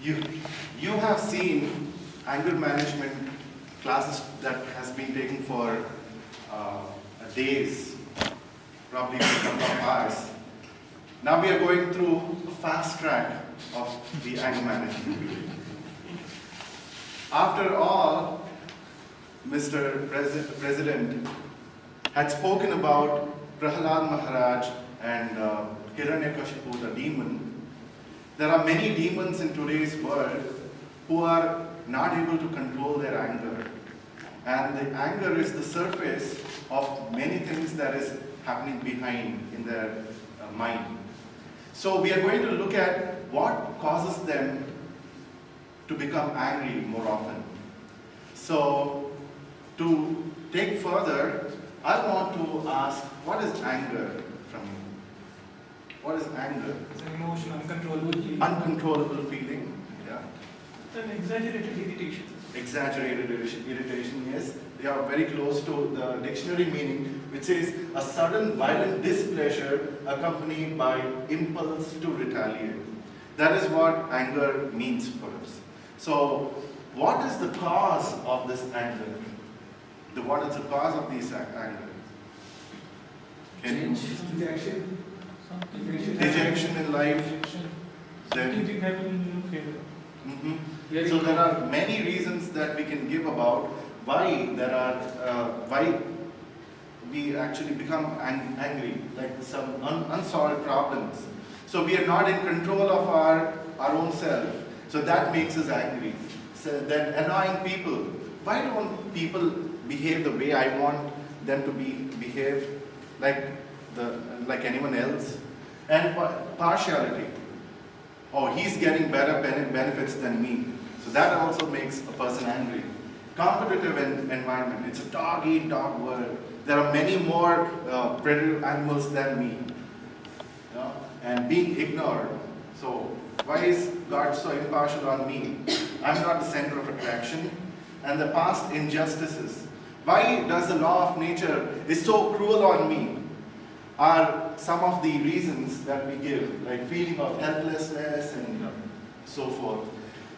You, you have seen anger management classes that has been taken for days, probably for a couple of hours. Now we are going through a fast track of the anger management. After all, Mr. President had spoken about Prahlad Maharaj and Hiranyakashipu, the demon. There are many demons in today's world who are not able to control their anger. And the anger is the surface of many things that is happening behind in their mind. So we are going to look at what causes them to become angry more often. So to take further, I want to ask, what is anger from you? What is anger? It's an emotion, uncontrollable feeling. Uncontrollable feeling, yeah. An exaggerated irritation. Exaggerated irritation, yes. They are very close to the dictionary meaning, which says a sudden violent displeasure accompanied by impulse to retaliate. That is what anger means for us. So, what is the cause of this anger? What is the cause of this anger? Rejection. Rejection in life. Something didn't happen in your favor. Mm-hmm. So there are many reasons that we can give about why why we actually become angry, like some unsolved problems. So we are not in control of our own self. So that makes us angry. So then annoying people. Why don't people behave the way I want them to behave, like anyone else? And partiality. Oh, he's getting better benefits than me. So that also makes a person angry. Competitive environment. It's a dog-eat-dog world. There are many more predator animals than me. You know? And being ignored. So why is God so impartial on me? I'm not the center of attraction. And the past injustices. Why does the law of nature is so cruel on me? Are some of the reasons that we give, like feeling of helplessness and so forth.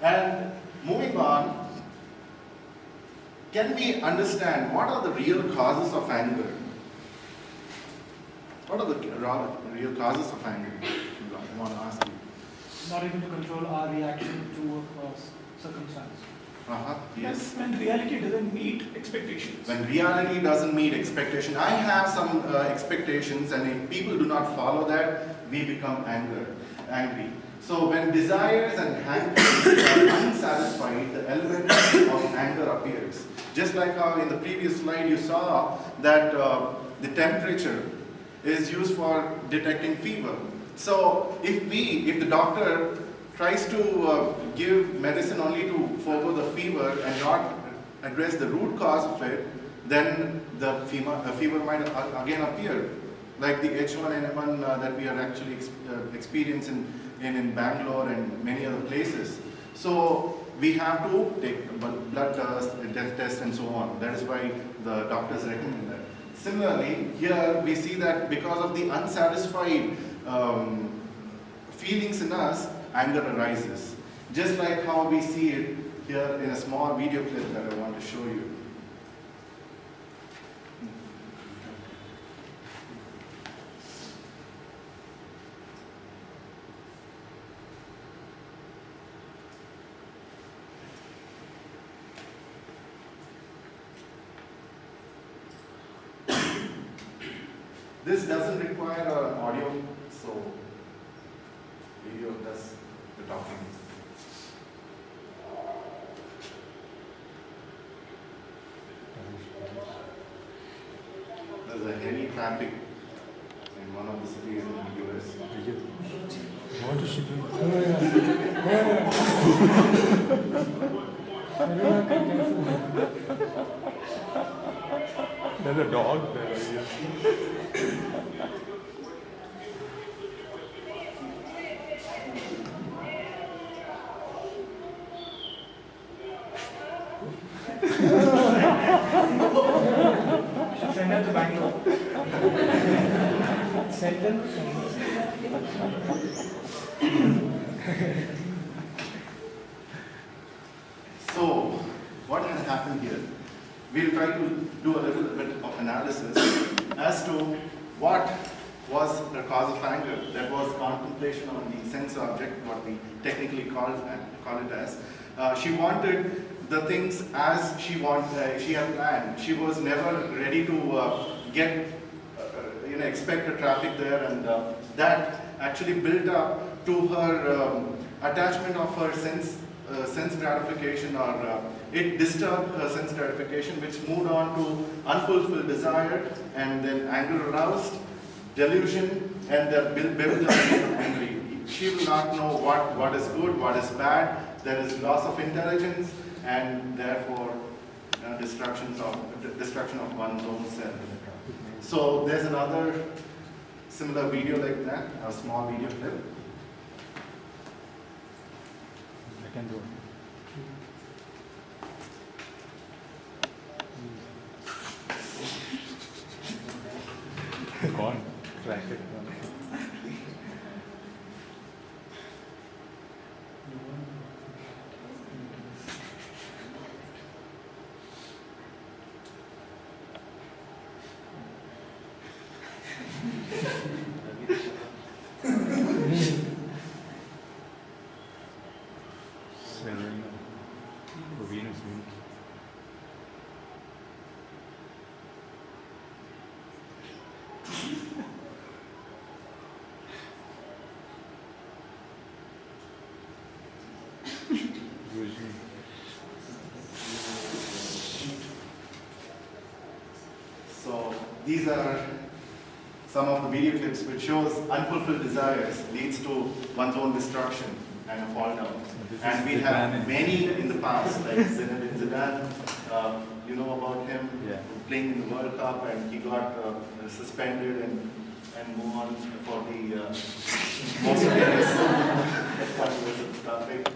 And moving on, can we understand what are the real causes of anger? What are the real causes of anger? I want to ask you. Not able to control our reaction to a circumstance. Yes. When reality doesn't meet expectations. When reality doesn't meet expectation, I have some expectations, and if people do not follow that, we become angry. So when desires and hankers are unsatisfied, the element of anger appears. Just like how in the previous slide you saw that the temperature is used for detecting fever. So if the doctor tries to give medicine only to forego the fever and not address the root cause of it, then the fever might again appear. Like the H1N1 that we are actually experiencing in Bangalore and many other places. So we have to take blood test and so on. That is why the doctors recommend that. Similarly, here we see that because of the unsatisfied feelings in us, anger arises. Just like how we see it here in a small video clip that I want to show you. This doesn't require an audio, so video does the talking. There's a heavy traffic in one of the cities in the US. I want to ship you. There's a dog there, I guess. Send them to Bangalore. Send them. So, what has happened here? We'll try to do a little bit of analysis as to what was the cause of anger. That was contemplation on the sense object, what we technically call it as. She wanted the things as she had planned. She was never ready to expect a traffic there, and that actually built up to her attachment of her sense gratification, or it disturbed her sense gratification, which moved on to unfulfilled desire, and then anger aroused, delusion, and bewilderment of angry. She will not know what is good, what is bad. There is loss of intelligence, and therefore destruction of one's own self. So there's another similar video like that, a small video clip. I can do it. Go on, track it. Serena, Venus Week. So these are some of the video clips which shows unfulfilled desires leads to one's own destruction and a fall down. And we have many in the past, like Zinedine Zidane, you know about him, playing in the World Cup, and he got suspended and moved on for the most famous topic.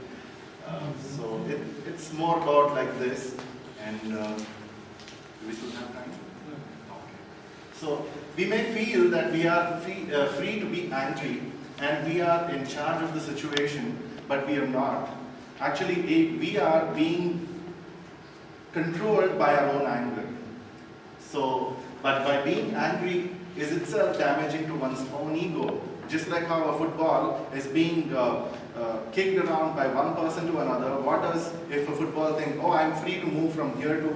So it's more about like this, and we still have time? Okay. So we may feel that we are free to be angry, and we are in charge of the situation, but we are not. Actually, we are being controlled by our own anger. So, but by being angry is itself damaging to one's own ego. Just like how a football is being kicked around by one person to another, what does if a football thinks, oh, I'm free to move from here to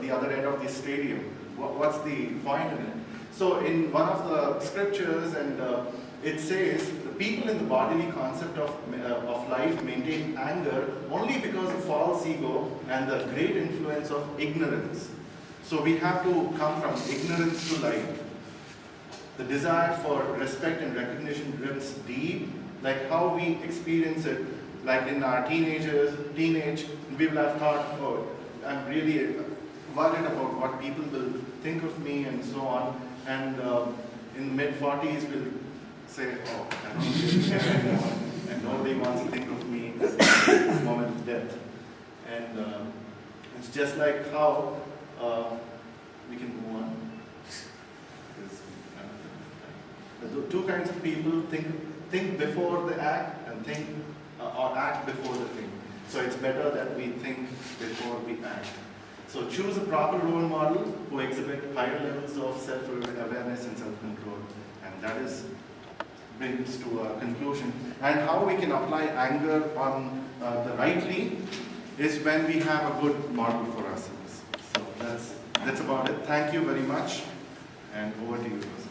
the other end of the stadium? What's the point in it? So in one of the scriptures, and it says, the people in the bodily concept of life maintain anger only because of false ego and the great influence of ignorance. So we have to come from ignorance to light. The desire for respect and recognition runs deep, like how we experience it, like in our teenage, we will have thought, oh, I'm really worried about what people will think of me and so on. And in mid-40s, we'll say, oh, I don't really care anymore, and nobody wants to think of me at the moment of death. And it's just like how we can move on. The two kinds of people think before they act, and think or act before they think. So it's better that we think before we act. So choose a proper role model who exhibit higher levels of self-awareness and self-control, and that brings to a conclusion. And how we can apply anger on the rightly is when we have a good model for ourselves. So that's about it. Thank you very much, and over to you, Rosanna.